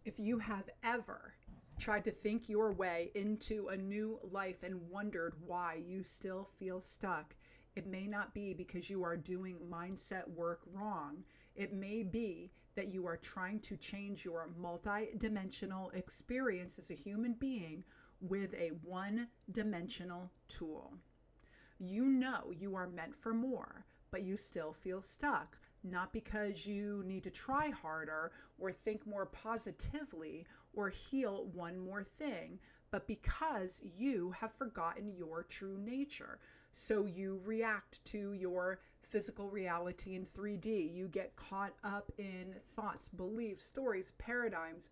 If you have ever tried to think your way into a new life and wondered why you still feel stuck, it may not be because you are doing mindset work wrong. It may be that you are trying to change your multi-dimensional experience as a human being with a one-dimensional tool. You know you are meant for more, but you still feel stuck. Not because you need to try harder or think more positively or heal one more thing, but because you have forgotten your true nature. So you react to your physical reality in 3D. You get caught up in thoughts, beliefs, stories, paradigms,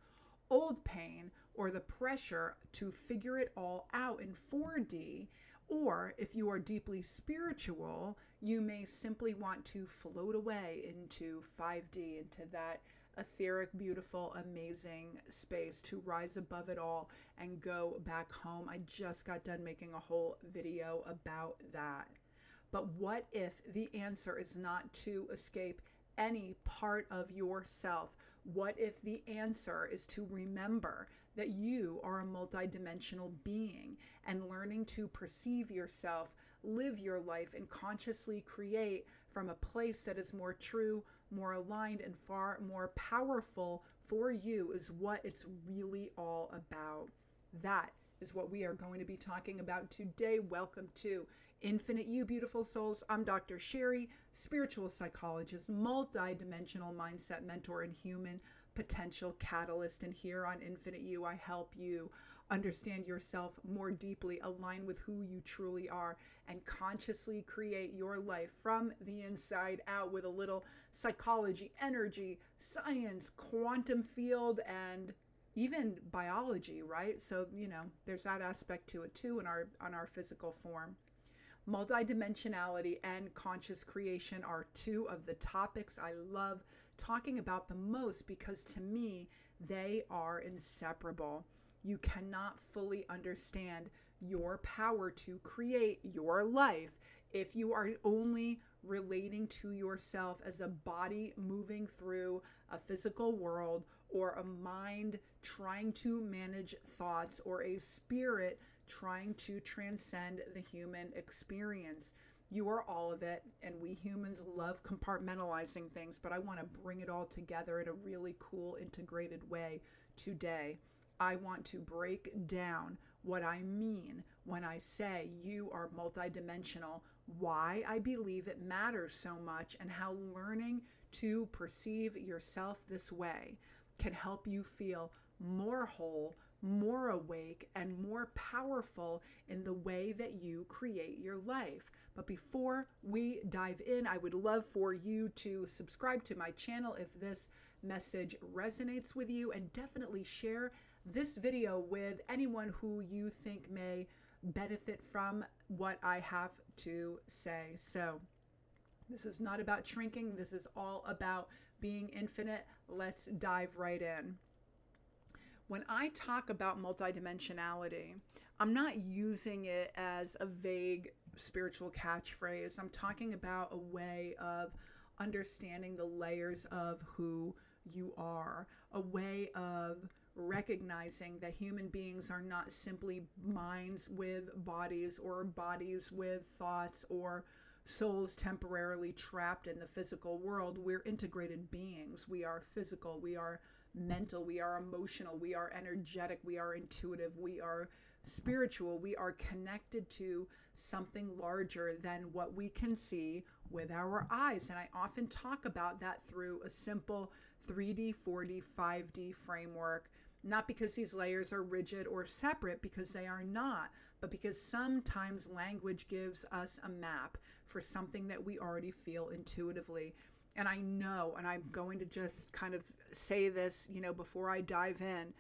old pain, or the pressure to figure it all out in 4D. Or if you are deeply spiritual, you may simply want to float away into 5D, into that etheric, beautiful, amazing space to rise above it all and go back home. I just got done making a whole video about that. But what if the answer is not to escape any part of yourself? What if the answer is to remember that you are a multidimensional being and learning to perceive yourself, live your life, and consciously create from a place that is more true, more aligned, and far more powerful for you is what it's really all about. That is what we are going to be talking about today. Welcome to Infinite You, beautiful souls. I'm Dr. Sheri, spiritual psychologist, multi-dimensional mindset mentor, and human potential catalyst. And here on Infinite You, I help you understand yourself more deeply, align with who you truly are, and consciously create your life from the inside out with a little psychology, energy, science, quantum field, and even biology, right? So, there's that aspect to it too in our physical form. Multidimensionality and conscious creation are two of the topics I love talking about the most because to me, they are inseparable. You cannot fully understand your power to create your life if you are only relating to yourself as a body moving through a physical world, or a mind trying to manage thoughts, or a spirit trying to transcend the human experience. You are all of it, and we humans love compartmentalizing things, but I want to bring it all together in a really cool, integrated way today. I want to break down what I mean when I say you are multidimensional, why I believe it matters so much, and how learning to perceive yourself this way can help you feel more whole, more awake, and more powerful in the way that you create your life. But before we dive in, I would love for you to subscribe to my channel if this message resonates with you, and definitely share this video with anyone who you think may benefit from what I have to say. So this is not about shrinking. This is all about being infinite. Let's dive right in. When I talk about multidimensionality, I'm not using it as a vague spiritual catchphrase. I'm talking about a way of understanding the layers of who you are, a way of recognizing that human beings are not simply minds with bodies, or bodies with thoughts, or souls temporarily trapped in the physical world. We're integrated beings. We are physical, we are mental, we are emotional, we are energetic, we are intuitive, we are spiritual, we are connected to something larger than what we can see with our eyes. And I often talk about that through a simple 3D, 4D, 5D framework. Not because these layers are rigid or separate, because they are not, but because sometimes language gives us a map for something that we already feel intuitively. And I know, and I'm going to just kind of say this, before I dive in,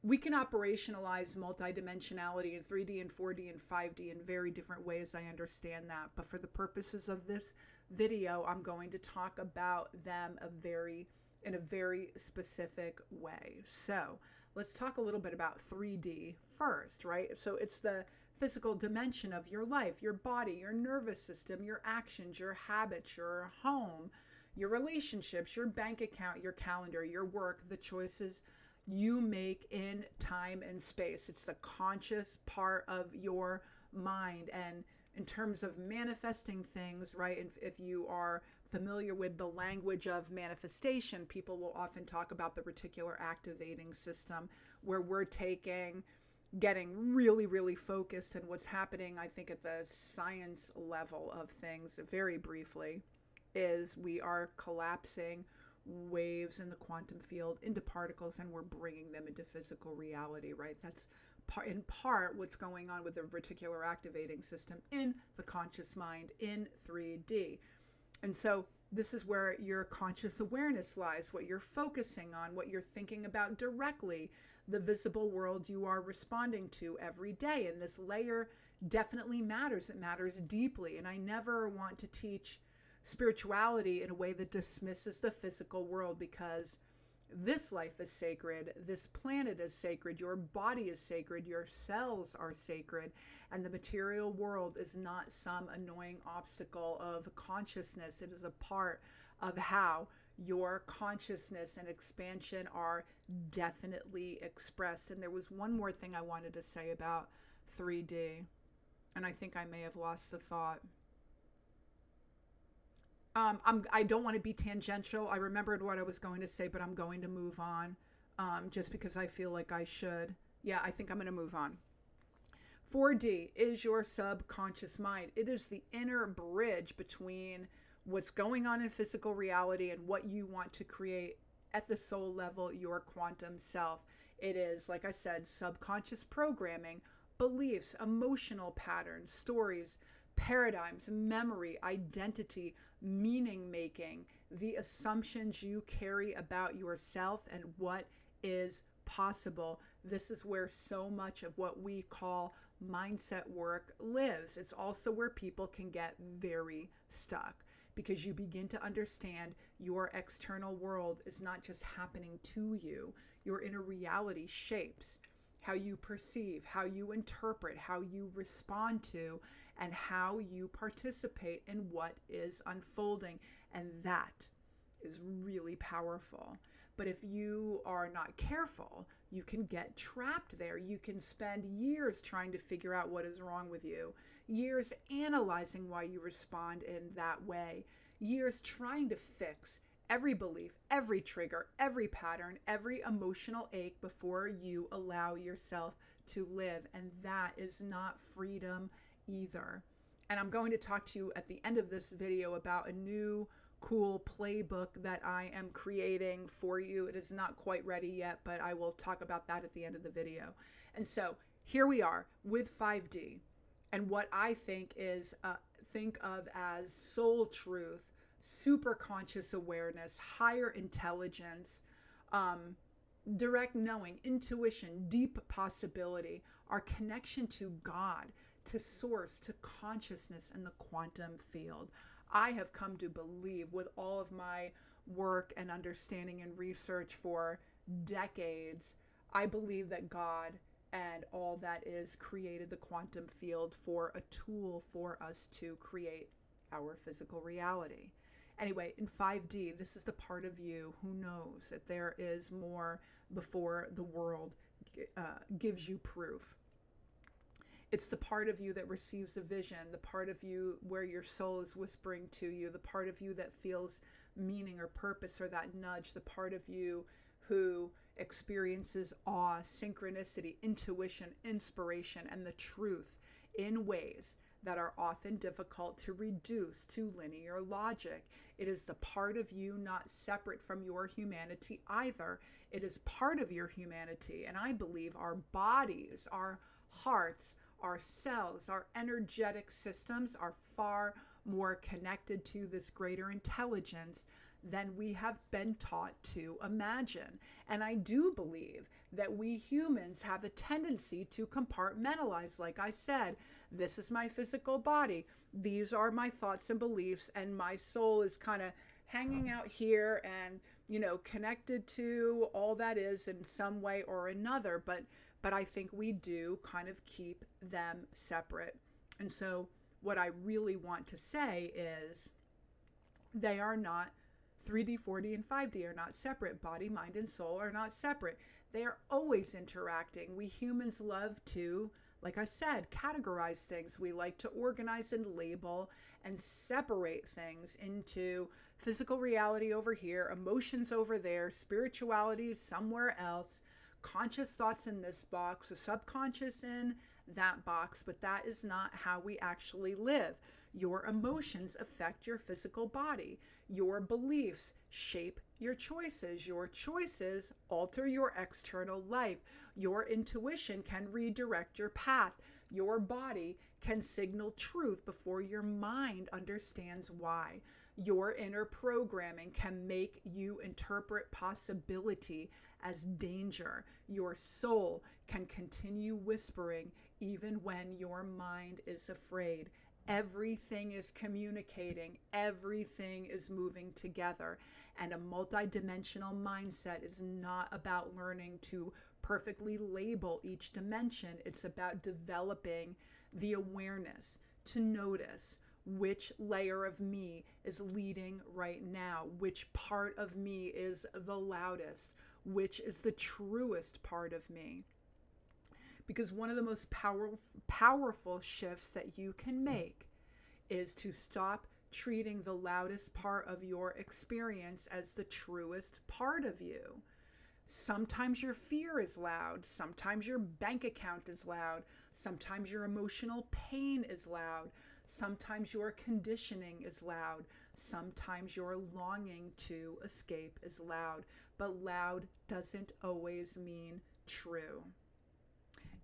we can operationalize multidimensionality in 3D and 4D and 5D in very different ways. I understand that. But for the purposes of this video, I'm going to talk about them in a very specific way. So let's talk a little bit about 3D first, right? So it's the physical dimension of your life, your body, your nervous system, your actions, your habits, your home, your relationships, your bank account, your calendar, your work, the choices you make in time and space. It's the conscious part of your mind. And in terms of manifesting things, right? And if you are familiar with the language of manifestation, people will often talk about the reticular activating system, where we're getting really, really focused. And what's happening, I think, at the science level of things, very briefly, is we are collapsing waves in the quantum field into particles, and we're bringing them into physical reality, right? That's in part what's going on with the reticular activating system in the conscious mind in 3D. And so this is where your conscious awareness lies, what you're focusing on, what you're thinking about directly, the visible world you are responding to every day. And this layer definitely matters. It matters deeply. And I never want to teach spirituality in a way that dismisses the physical world, because this life is sacred, this planet is sacred, your body is sacred, your cells are sacred, and the material world is not some annoying obstacle of consciousness. It is a part of how your consciousness and expansion are definitely expressed. And there was one more thing I wanted to say about 3D, and I think I may have lost the thought. I don't want to be tangential. I remembered what I was going to say, but I'm going to move on, just because I feel like I should. Yeah, I think I'm going to move on. 4D is your subconscious mind. It is the inner bridge between what's going on in physical reality and what you want to create at the soul level, your quantum self. It is, like I said, subconscious programming, beliefs, emotional patterns, stories, paradigms, memory, identity, meaning making, the assumptions you carry about yourself and what is possible. This is where so much of what we call mindset work lives. It's also where people can get very stuck, because you begin to understand your external world is not just happening to you. Your inner reality shapes how you perceive, how you interpret, how you respond to, and how you participate in what is unfolding. And that is really powerful. But if you are not careful, you can get trapped there. You can spend years trying to figure out what is wrong with you, years analyzing why you respond in that way, years trying to fix every belief, every trigger, every pattern, every emotional ache before you allow yourself to live. And that is not freedom either. And I'm going to talk to you at the end of this video about a new cool playbook that I am creating for you. It is not quite ready yet, but I will talk about that at the end of the video. And so here we are with 5D, and what I think of as soul truth, super conscious awareness, higher intelligence, direct knowing, intuition, deep possibility, our connection to God, to source, to consciousness in the quantum field. I have come to believe, with all of my work and understanding and research for decades, I believe that God and all that is created the quantum field for a tool for us to create our physical reality. Anyway, in 5D, this is the part of you who knows that there is more before the world gives you proof. It's the part of you that receives a vision, the part of you where your soul is whispering to you, the part of you that feels meaning or purpose or that nudge, the part of you who experiences awe, synchronicity, intuition, inspiration, and the truth in ways that are often difficult to reduce to linear logic. It is the part of you not separate from your humanity either. It is part of your humanity. And I believe our bodies, our hearts, our cells, our energetic systems are far more connected to this greater intelligence than we have been taught to imagine. And I do believe that we humans have a tendency to compartmentalize. Like I said, this is my physical body, these are my thoughts and beliefs, and my soul is kind of hanging out here and, connected to all that is in some way or another. But I think we do kind of keep them separate. And so what I really want to say is they are not 3D, 4D, and 5D are not separate. Body, mind, and soul are not separate. They are always interacting. We humans love to, like I said, categorize things. We like to organize and label and separate things into physical reality over here, emotions over there, spirituality somewhere else, conscious thoughts in this box, the subconscious in that box, but that is not how we actually live. Your emotions affect your physical body. Your beliefs shape your choices. Your choices alter your external life. Your intuition can redirect your path. Your body can signal truth before your mind understands why. Your inner programming can make you interpret possibility as danger. Your soul can continue whispering even when your mind is afraid. Everything is communicating. Everything is moving together. And a multidimensional mindset is not about learning to perfectly label each dimension. It's about developing the awareness to notice which layer of me is leading right now, which part of me is the loudest, which is the truest part of me. Because one of the most powerful shifts that you can make is to stop treating the loudest part of your experience as the truest part of you. Sometimes your fear is loud. Sometimes your bank account is loud. Sometimes your emotional pain is loud. Sometimes your conditioning is loud. Sometimes your longing to escape is loud. But loud doesn't always mean true.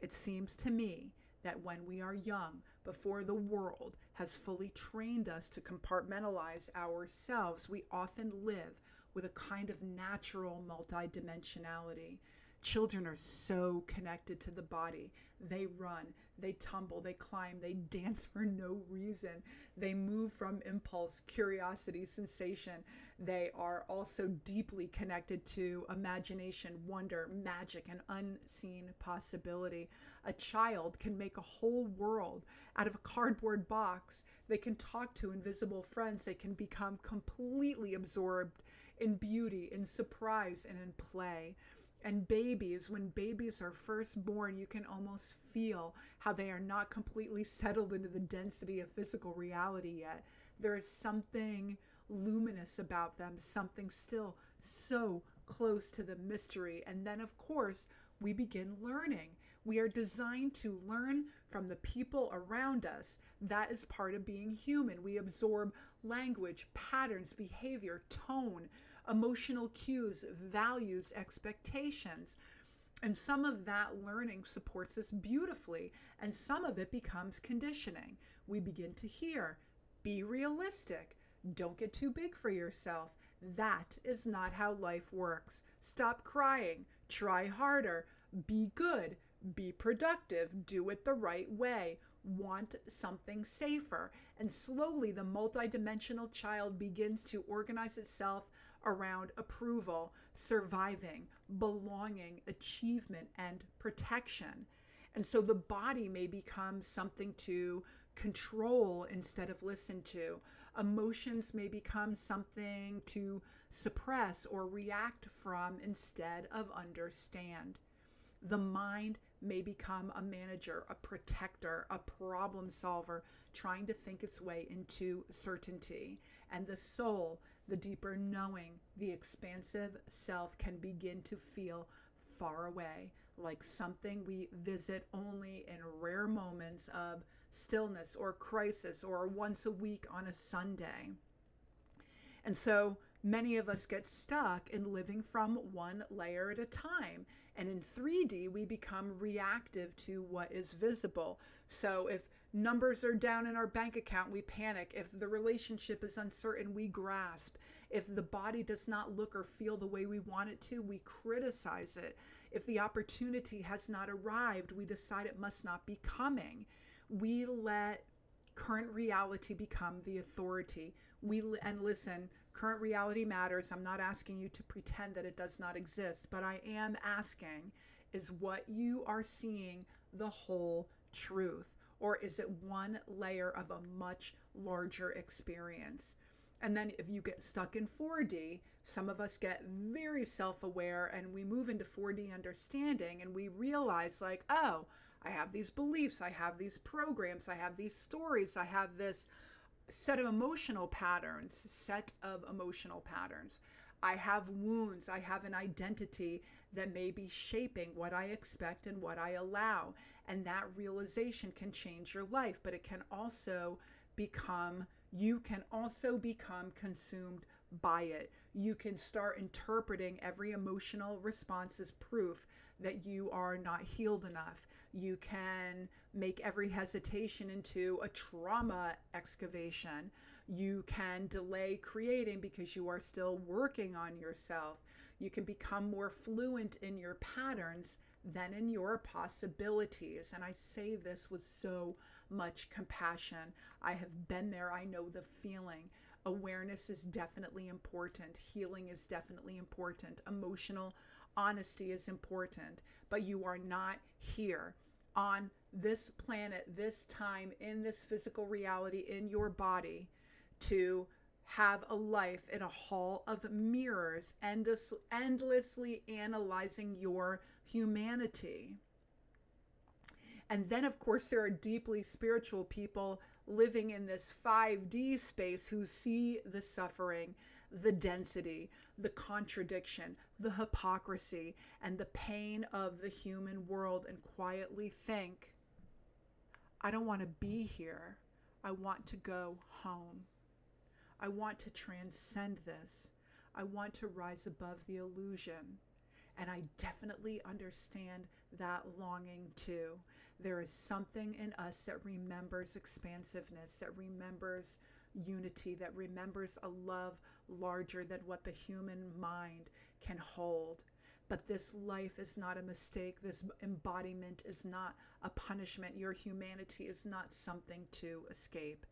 It seems to me that when we are young, before the world has fully trained us to compartmentalize ourselves, we often live with a kind of natural multidimensionality. Children are so connected to the body. They run, they tumble, they climb, they dance for no reason. They move from impulse, curiosity, sensation. They are also deeply connected to imagination, wonder, magic, and unseen possibility. A child can make a whole world out of a cardboard box. They can talk to invisible friends. They can become completely absorbed in beauty, in surprise, and in play. And babies, when babies are first born, you can almost feel how they are not completely settled into the density of physical reality yet. There is something luminous about them, something still so close to the mystery. And then, of course, we begin learning. We are designed to learn from the people around us. That is part of being human. We absorb language, patterns, behavior, tone, emotional cues, values, expectations. And some of that learning supports us beautifully, and some of it becomes conditioning. We begin to hear, be realistic, don't get too big for yourself. That is not how life works. Stop crying, try harder, be good, be productive, do it the right way, want something safer. And slowly the multidimensional child begins to organize itself around approval, surviving, belonging, achievement, and protection. And so the body may become something to control instead of listen to. Emotions may become something to suppress or react from instead of understand. The mind may become a manager, a protector, a problem solver, trying to think its way into certainty. And the soul, the deeper knowing, the expansive self, can begin to feel far away, like something we visit only in rare moments of stillness or crisis or once a week on a Sunday. And so many of us get stuck in living from one layer at a time. And in 3D, we become reactive to what is visible. So if numbers are down in our bank account, we panic. If the relationship is uncertain, we grasp. If the body does not look or feel the way we want it to, we criticize it. If the opportunity has not arrived, we decide it must not be coming. We let current reality become the authority. And listen, current reality matters. I'm not asking you to pretend that it does not exist, but I am asking, is what you are seeing the whole truth? Or is it one layer of a much larger experience? And then if you get stuck in 4D, some of us get very self-aware and we move into 4D understanding and we realize like, oh, I have these beliefs, I have these programs, I have these stories, I have this set of emotional patterns, I have wounds, I have an identity that may be shaping what I expect and what I allow. And that realization can change your life, but it can also you can also become consumed by it. You can start interpreting every emotional response as proof that you are not healed enough. You can make every hesitation into a trauma excavation. You can delay creating because you are still working on yourself. You can become more fluent in your patterns than in your possibilities. And I say this with so much compassion. I have been there. I know the feeling. Awareness is definitely important. Healing is definitely important. Emotional honesty is important. But you are not here on this planet, this time, in this physical reality, in your body, to have a life in a hall of mirrors, endlessly analyzing your humanity. And then, of course, there are deeply spiritual people living in this 5D space who see the suffering, the density, the contradiction, the hypocrisy, and the pain of the human world and quietly think, I don't want to be here. I want to go home. I want to transcend this. I want to rise above the illusion. And I definitely understand that longing too. There is something in us that remembers expansiveness, that remembers unity, that remembers a love larger than what the human mind can hold. But this life is not a mistake. This embodiment is not a punishment. Your humanity is not something to escape.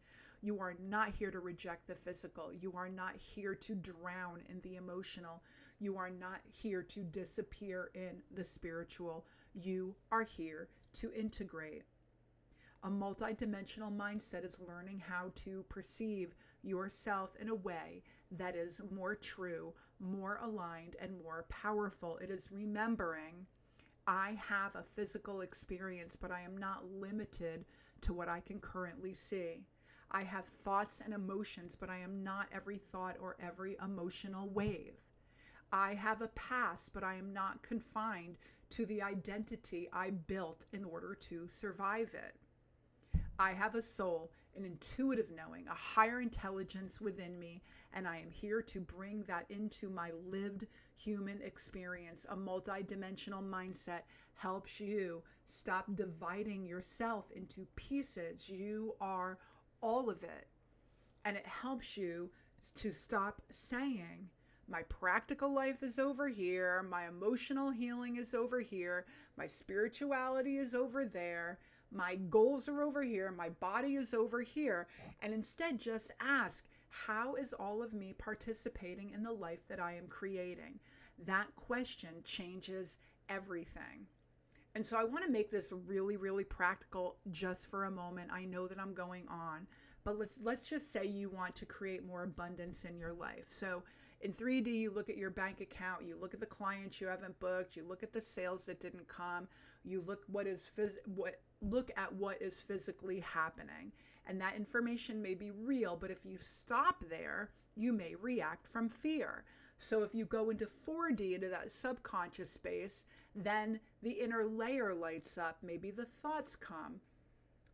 You are not here to reject the physical. You are not here to drown in the emotional. You are not here to disappear in the spiritual. You are here to integrate. A multidimensional mindset is learning how to perceive yourself in a way that is more true, more aligned, and more powerful. It is remembering, I have a physical experience, but I am not limited to what I can currently see. I have thoughts and emotions, but I am not every thought or every emotional wave. I have a past, but I am not confined to the identity I built in order to survive it. I have a soul, an intuitive knowing, a higher intelligence within me, and I am here to bring that into my lived human experience. A multidimensional mindset helps you stop dividing yourself into pieces. You are all of it. And it helps you to stop saying, my practical life is over here, my emotional healing is over here, my spirituality is over there, my goals are over here, my body is over here. And instead just ask, how is all of me participating in the life that I am creating? That question changes everything. And so I want to make this really, really practical just for a moment. I know that I'm going on, but let's just say you want to create more abundance in your life. So in 3D, you look at your bank account, you look at the clients you haven't booked, you look at the sales that didn't come, you look at what is physically happening. And that information may be real, but if you stop there, you may react from fear. So if you go into 4D, into that subconscious space, then the inner layer lights up. Maybe the thoughts come.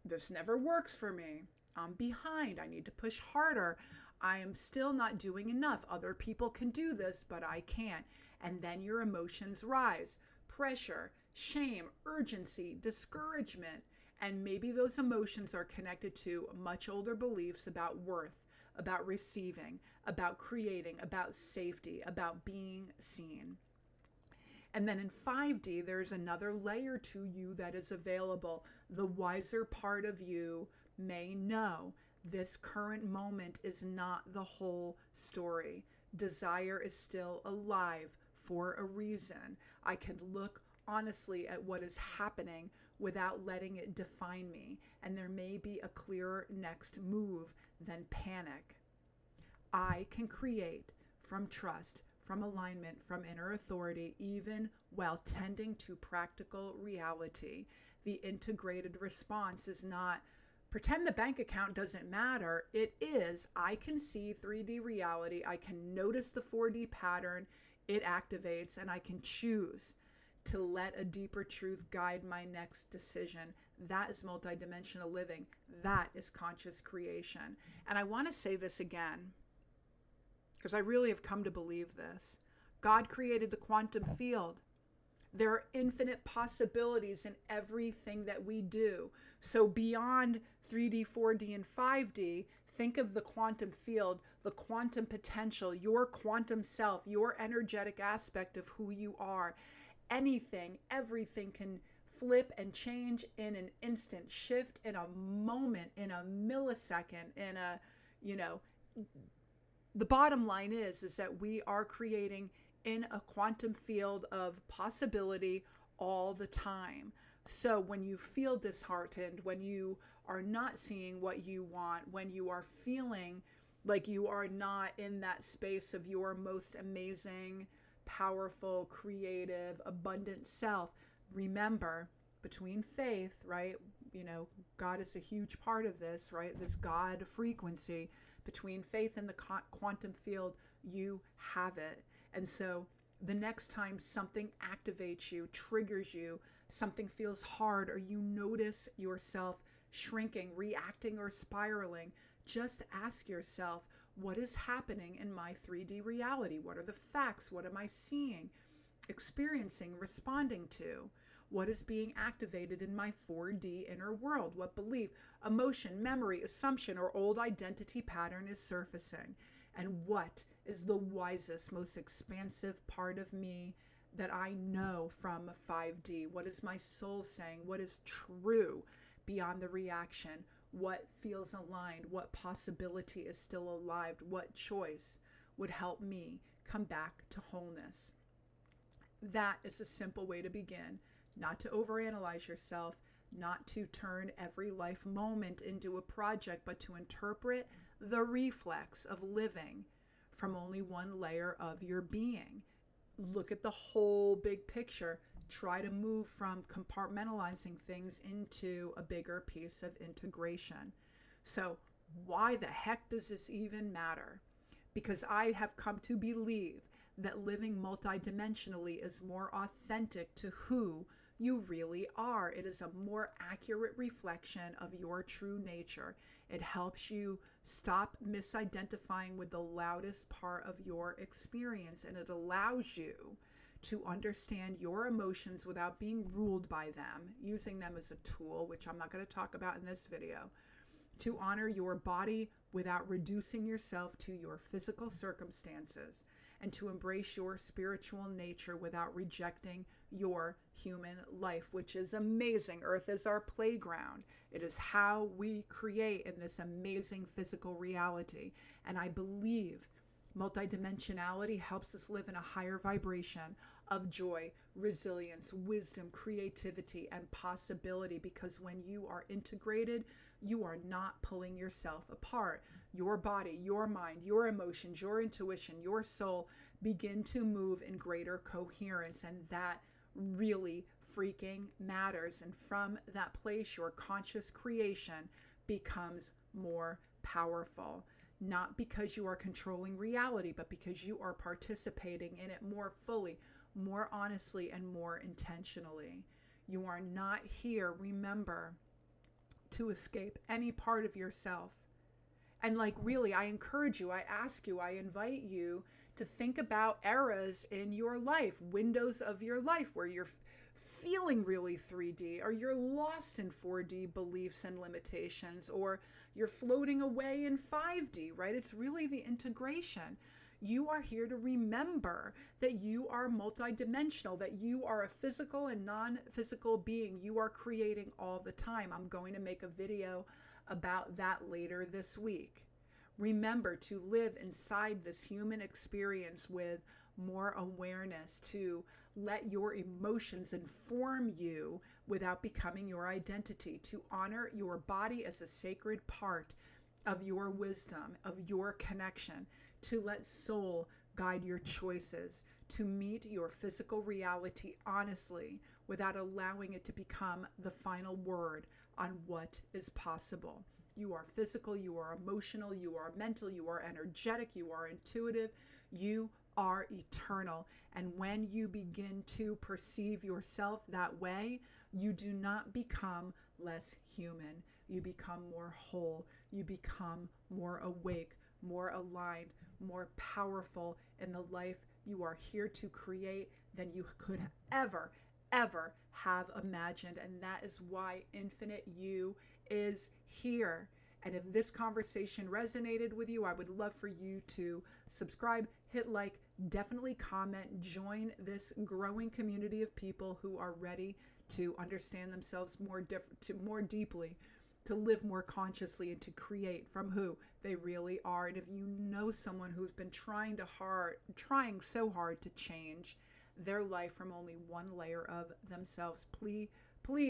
This never works for me. I'm behind. I need to push harder. I am still not doing enough. Other people can do this, but I can't. And then your emotions rise. Pressure, shame, urgency, discouragement. And maybe those emotions are connected to much older beliefs about worth, about receiving, about creating, about safety, about being seen. And then in 5D, there's another layer to you that is available. The wiser part of you may know this current moment is not the whole story. Desire is still alive for a reason. I can look honestly at what is happening without letting it define me. And there may be a clearer next move than panic. I can create from trust, from alignment, from inner authority, even while tending to practical reality. The integrated response is not pretend the bank account doesn't matter. It is, I can see 3D reality. I can notice the 4D pattern. It activates, and I can choose to let a deeper truth guide my next decision. That is multidimensional living. That is conscious creation. And I want to say this again, because I really have come to believe this. God created the quantum field. There are infinite possibilities in everything that we do. So beyond 3D, 4D, and 5D, think of the quantum field, the quantum potential, your quantum self, your energetic aspect of who you are. Anything, everything can flip and change in an instant, shift in a moment, in a millisecond, in a, the bottom line is that we are creating in a quantum field of possibility all the time. So when you feel disheartened, when you are not seeing what you want, when you are feeling like you are not in that space of your most amazing, powerful, creative, abundant self, remember, between faith, right? God is a huge part of this, right? This God frequency. Between faith and the quantum field, you have it. And so the next time something activates you, triggers you, something feels hard, or you notice yourself shrinking, reacting, or spiraling, just ask yourself, what is happening in my 3D reality? What are the facts? What am I seeing, experiencing, responding to? What is being activated in my 4D inner world? What belief, emotion, memory, assumption, or old identity pattern is surfacing? And what is the wisest, most expansive part of me that I know from 5D? What is my soul saying? What is true beyond the reaction? What feels aligned? What possibility is still alive? What choice would help me come back to wholeness? That is a simple way to begin. Not to overanalyze yourself, not to turn every life moment into a project, but to interpret the reflex of living from only one layer of your being. Look at the whole big picture. Try to move from compartmentalizing things into a bigger piece of integration. So why the heck does this even matter? Because I have come to believe that living multidimensionally is more authentic to who you really are. It is a more accurate reflection of your true nature. It helps you stop misidentifying with the loudest part of your experience, and it allows you to understand your emotions without being ruled by them, using them as a tool, which I'm not going to talk about in this video, to honor your body without reducing yourself to your physical circumstances, and to embrace your spiritual nature without rejecting your human life, which is amazing. Earth is our playground. It is how we create in this amazing physical reality. And I believe multidimensionality helps us live in a higher vibration of joy, resilience, wisdom, creativity, and possibility, because when you are integrated, you are not pulling yourself apart. Your body, your mind, your emotions, your intuition, your soul begin to move in greater coherence, and that really freaking matters. And from that place, your conscious creation becomes more powerful, not because you are controlling reality, but because you are participating in it more fully, more honestly, and more intentionally. You are not here, remember, to escape any part of yourself. And really, I encourage you, I ask you, I invite you to think about eras in your life, windows of your life where you're feeling really 3D, or you're lost in 4D beliefs and limitations, or you're floating away in 5D, right? It's really the integration. You are here to remember that you are multidimensional, that you are a physical and non-physical being. You are creating all the time. I'm going to make a video about that later this week. Remember to live inside this human experience with more awareness, to let your emotions inform you without becoming your identity, to honor your body as a sacred part of your wisdom, of your connection, to let soul guide your choices, to meet your physical reality honestly without allowing it to become the final word on what is possible. You are physical, you are emotional, you are mental, you are energetic, you are intuitive, you are eternal. And when you begin to perceive yourself that way, you do not become less human. You become more whole. You become more awake, more aligned, more powerful in the life you are here to create than you could ever, ever have imagined. And that is why Infinite You is here. And if this conversation resonated with you, I would love for you to subscribe, hit like, definitely comment, join this growing community of people who are ready to understand themselves more deeply, to live more consciously, and to create from who they really are. And if you know someone who's been trying so hard to change their life from only one layer of themselves, please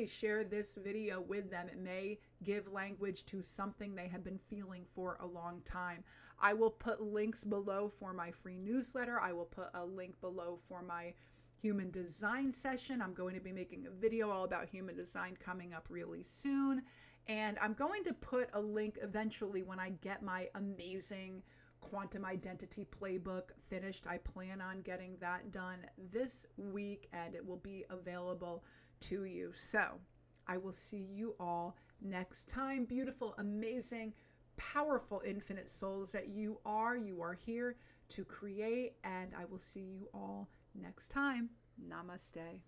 share this video with them. It may give language to something they have been feeling for a long time. I will put links below for my free newsletter. I will put a link below for my human design session. I'm going to be making a video all about human design coming up really soon. And I'm going to put a link eventually when I get my amazing quantum identity playbook finished. I plan on getting that done this week, and it will be available to you. So I will see you all next time. Beautiful, amazing, powerful, infinite souls that you are. You are here to create, and I will see you all next time. Namaste.